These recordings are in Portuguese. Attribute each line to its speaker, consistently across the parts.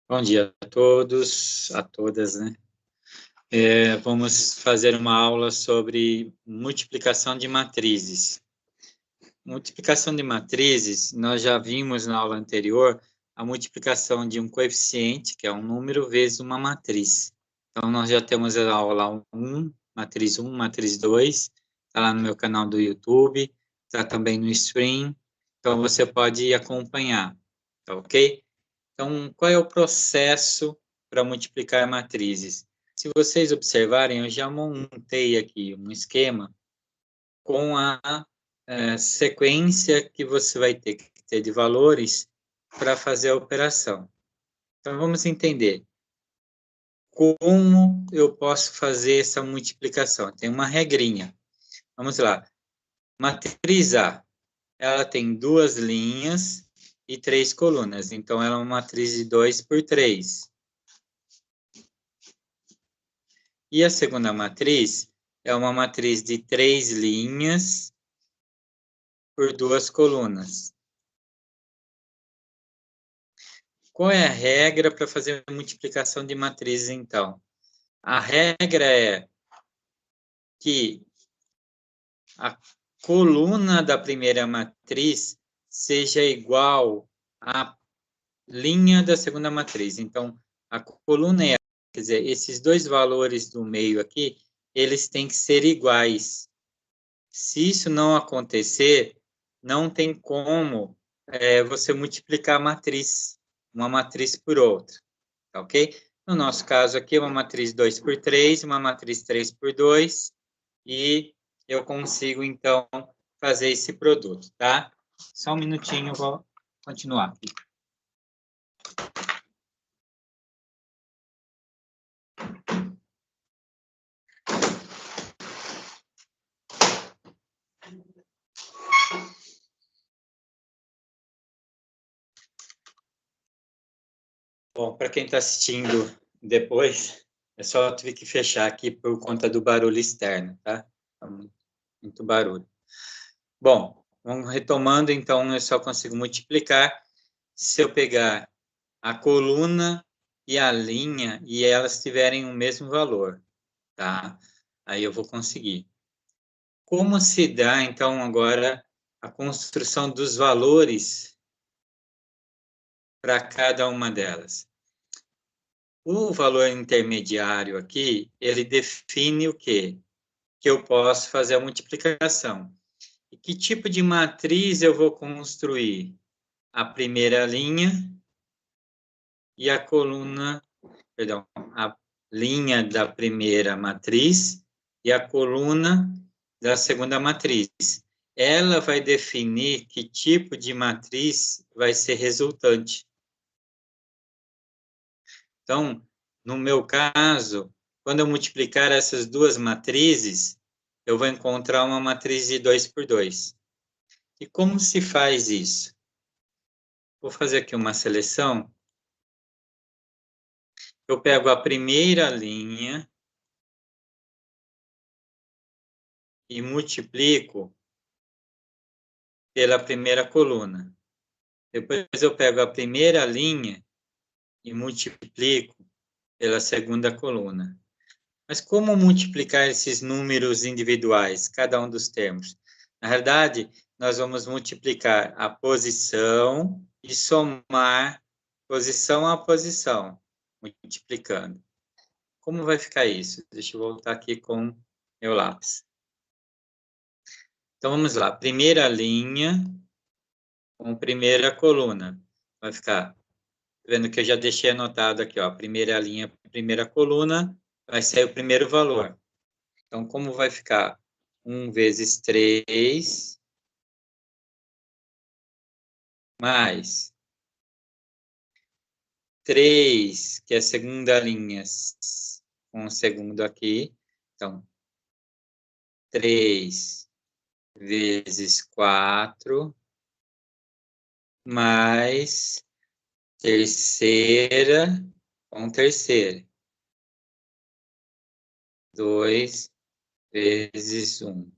Speaker 1: Bom dia a todos, a todas, né? Vamos fazer uma aula sobre multiplicação de matrizes. Multiplicação de matrizes, nós já vimos na aula anterior a multiplicação de um coeficiente, que é um número, vezes uma matriz. Então, nós já temos a aula 1, matriz 1, matriz 2, está lá no meu canal do YouTube, está também no stream, então você pode acompanhar, tá ok? Então, qual é o processo para multiplicar matrizes? Se vocês observarem, eu já montei aqui um esquema com a sequência que você vai ter que ter de valores para fazer a operação. Então, vamos entender como eu posso fazer essa multiplicação. Tem uma regrinha. Vamos lá. Matriz A, ela tem 2 linhas e 3 colunas. Então, ela é uma matriz de 2 por 3. E a segunda matriz é uma matriz de 3 linhas por 2 colunas. Qual é a regra para fazer a multiplicação de matrizes, então? A regra é que a coluna da primeira matriz seja igual à linha da segunda matriz. Então, a coluna é, quer dizer, esses dois valores do meio aqui, eles têm que ser iguais. Se isso não acontecer, não tem como você multiplicar a matriz, uma matriz por outra, tá ok? No nosso caso aqui, uma matriz 2 por 3, uma matriz 3 por 2, e eu consigo, então, fazer esse produto, tá? Só um minutinho, eu vou continuar aqui. Bom, para quem está assistindo depois, é só eu tive que fechar aqui por conta do barulho externo, tá? Muito barulho. Bom, vamos retomando, então eu só consigo multiplicar se eu pegar a coluna e a linha e elas tiverem o mesmo valor, tá? Aí eu vou conseguir. Como se dá, então, agora a construção dos valores para cada uma delas? O valor intermediário aqui, ele define o quê? Que eu posso fazer a multiplicação. E que tipo de matriz eu vou construir? A primeira linha e a coluna, perdão, a linha da primeira matriz e a coluna da segunda matriz. Ela vai definir que tipo de matriz vai ser resultante. Então, no meu caso, quando eu multiplicar essas duas matrizes, eu vou encontrar uma matriz de 2 por 2. E como se faz isso? Vou fazer aqui uma seleção. Eu pego a primeira linha e multiplico pela primeira coluna. Depois eu pego a primeira linha e multiplico pela segunda coluna. Mas como multiplicar esses números individuais, cada um dos termos? Na verdade, nós vamos multiplicar a posição e somar posição a posição, multiplicando. Como vai ficar isso? Deixa eu voltar aqui com meu lápis. Então, vamos lá. Primeira linha com primeira coluna. Vai ficar, vendo que eu já deixei anotado aqui, ó, primeira linha, primeira coluna, vai ser o primeiro valor. Então, como vai ficar? 1 vezes 3, mais 3, que é a segunda linha, com o segundo aqui. Então, 3 vezes 4, mais terceira com terceira. 2 vezes 1.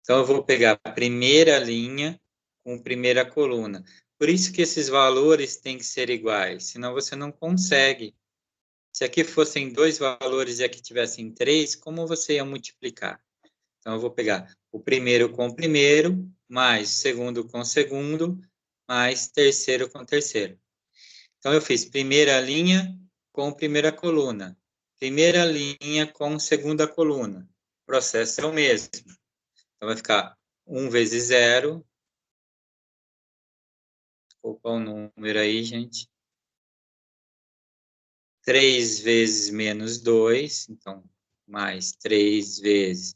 Speaker 1: Então, eu vou pegar a primeira linha com primeira coluna. Por isso que esses valores têm que ser iguais, senão você não consegue. Se aqui fossem 2 valores e aqui tivessem 3, como você ia multiplicar? Então, eu vou pegar o primeiro com o primeiro, mais segundo com o segundo, mais terceiro com o terceiro. Então, eu fiz primeira linha com primeira coluna, primeira linha com segunda coluna. O processo é o mesmo. Então, vai ficar 1 vezes 0. Desculpa o número aí, gente. 3 vezes menos 2, então, mais 3 vezes,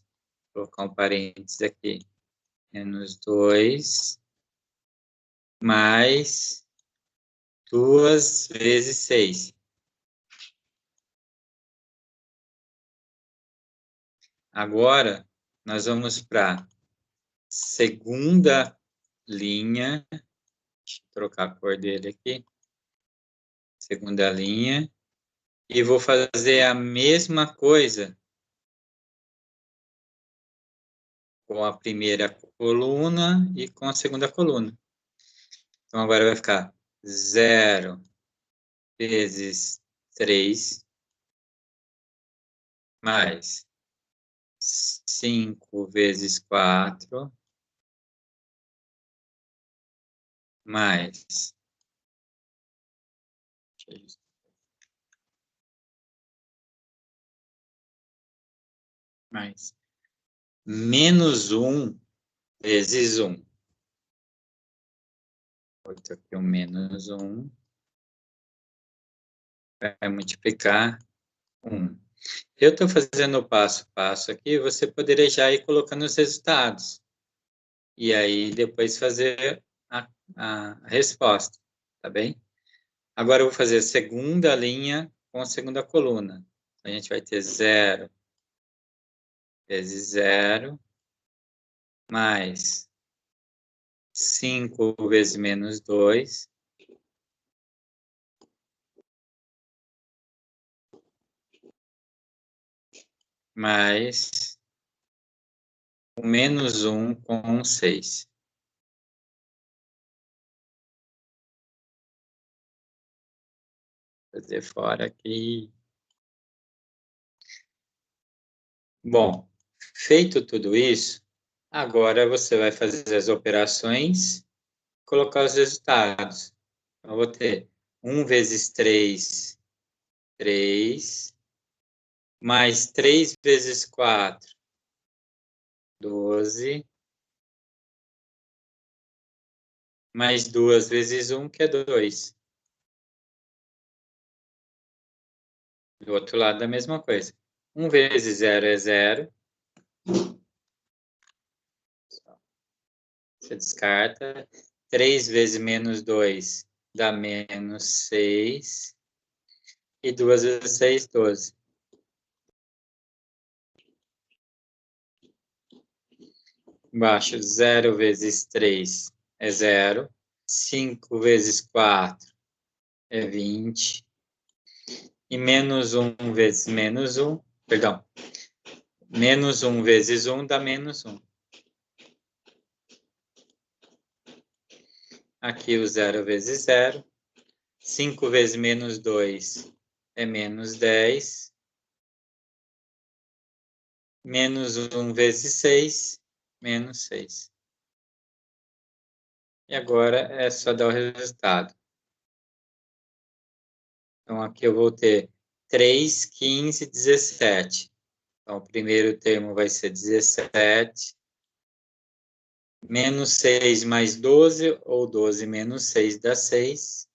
Speaker 1: vou colocar um parênteses aqui, menos 2, mais 2 vezes 6. Agora, nós vamos para a segunda linha, deixa eu trocar a cor dele aqui, segunda linha, e vou fazer a mesma coisa com a primeira coluna e com a segunda coluna. Então, agora vai ficar 0 vezes 3, mais 5 vezes 4, mais menos 1 vezes 1. Vou botar aqui o menos 1. Vai multiplicar 1. Eu estou fazendo o passo a passo aqui, você poderia já ir colocando os resultados. E aí, depois fazer a resposta, tá bem? Agora, eu vou fazer a segunda linha com a segunda coluna. A gente vai ter 0 vezes 0, mais 5 vezes menos 2, mais o menos 1 com 6. Vou fazer fora aqui. Bom, feito tudo isso, agora você vai fazer as operações, colocar os resultados. Então, eu vou ter 1 vezes 3, 3, mais 3 vezes 4, 12, mais 2 vezes 1, que é 2. Do outro lado, a mesma coisa. 1 vezes 0 é 0. Você descarta. 3 vezes menos 2 dá menos 6. E 2 vezes 6, 12. Embaixo, 0 vezes 3 é 0. 5 vezes 4 é 20. E menos 1 vezes menos 1, perdão, menos 1 vezes 1 dá menos 1. Aqui o 0 vezes 0. 5 vezes menos 2 é menos 10. Menos 1 vezes 6, menos 6. E agora é só dar o resultado. Então, aqui eu vou ter 3, 15, 17. Então, o primeiro termo vai ser 17. Menos 6 mais 12, ou 12 menos 6 dá 6.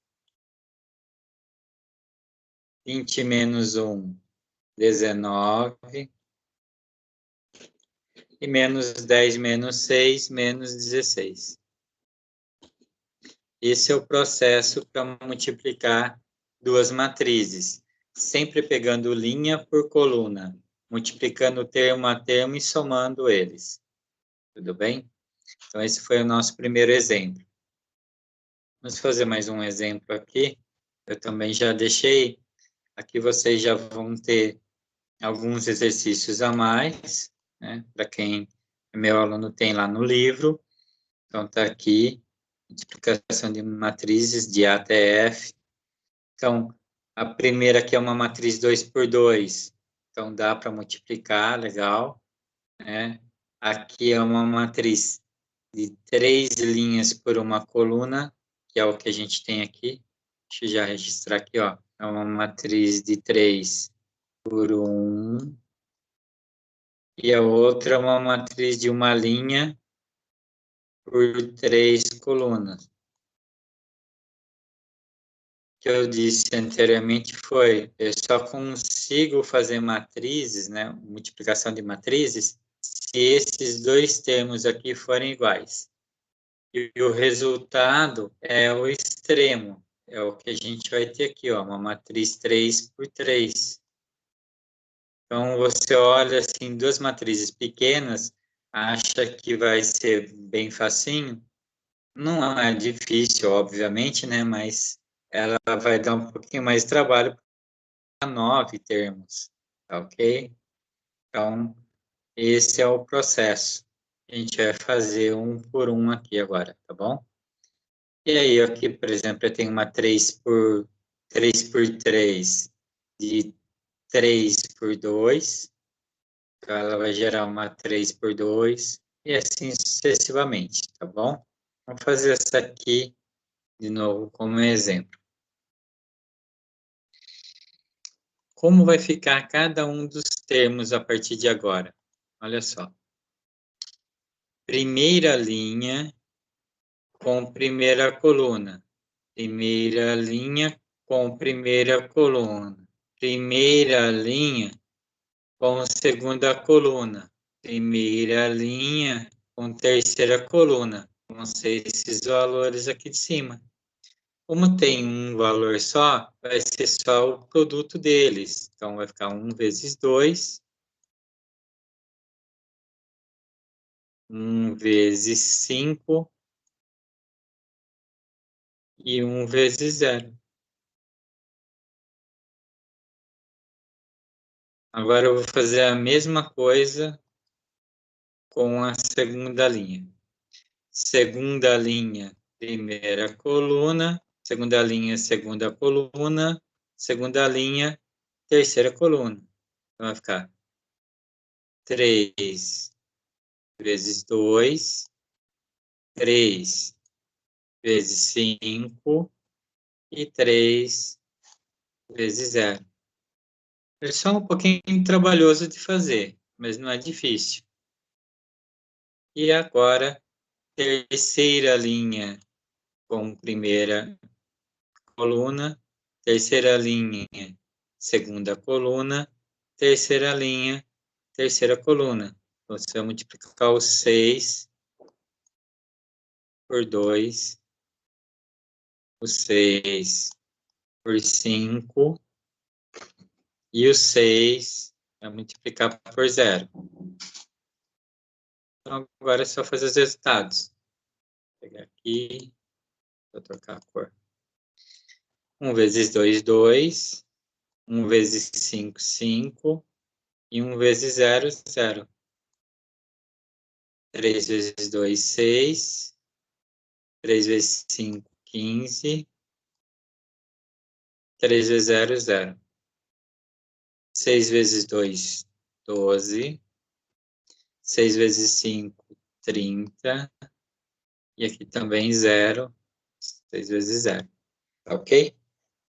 Speaker 1: 20 menos 1, 19. E menos 10 menos 6, menos 16. Esse é o processo para multiplicar duas matrizes, sempre pegando linha por coluna, multiplicando termo a termo e somando eles. Tudo bem? Então, esse foi o nosso primeiro exemplo. Vamos fazer mais um exemplo aqui. Eu também já deixei. Aqui vocês já vão ter alguns exercícios a mais, né? Para quem é meu aluno tem lá no livro. Então, está aqui. multiplicação de matrizes de A até F. Então, a primeira aqui é uma matriz 2 por 2, então dá para multiplicar, legal, né? Aqui é uma matriz de 3 linhas por uma coluna, que é o que a gente tem aqui. Deixa eu já registrar aqui, ó. É uma matriz de 3 por 1. E a outra é uma matriz de uma linha por 3 colunas. O que eu disse anteriormente foi, eu só consigo fazer matrizes, né, multiplicação de matrizes, se esses dois termos aqui forem iguais. E o resultado é o extremo, é o que a gente vai ter aqui, ó, uma matriz 3 por 3. Então, você olha assim, duas matrizes pequenas, acha que vai ser bem facinho. Não é difícil, obviamente, né? Mas ela vai dar um pouquinho mais de trabalho para 9 termos, tá ok? Então, esse é o processo. A gente vai fazer um por um aqui agora, tá bom? E aí, aqui, por exemplo, eu tenho uma 3 por 3 de 3 por 2. Então, ela vai gerar uma 3 por 2 e assim sucessivamente, tá bom? Vamos fazer essa aqui de novo como exemplo. Como vai ficar cada um dos termos a partir de agora? Olha só. Primeira linha com primeira coluna. Primeira linha com primeira coluna. Primeira linha com segunda coluna. Primeira linha com terceira coluna. Vão ser esses valores aqui de cima. Como tem um valor só, vai ser só o produto deles. Então, vai ficar 1 vezes 2. 1 vezes 5 e 1 vezes 0. Agora eu vou fazer a mesma coisa com a segunda linha. Segunda linha, primeira coluna. Segunda linha, segunda coluna. Segunda linha, terceira coluna. Então vai ficar 3 vezes 2. 3 vezes 5 e 3 vezes 0. É só um pouquinho trabalhoso de fazer, mas não é difícil. E agora, terceira linha com primeira coluna, terceira linha, segunda coluna, terceira linha, terceira coluna. Você vai multiplicar o 6 por 2, o 6 por 5 e o 6 vai multiplicar por 0. Então, agora é só fazer os resultados. Vou pegar aqui, vou trocar a cor. 1 vezes 2, 2. 1 vezes 5, 5. E 1 vezes 0, 0. 3 vezes 2, 6. 3 vezes 5, 15. 3 vezes 0, 0. 6 vezes 2, 12. 6 vezes 5, 30. E aqui também 0. 6 vezes 0. Tá ok?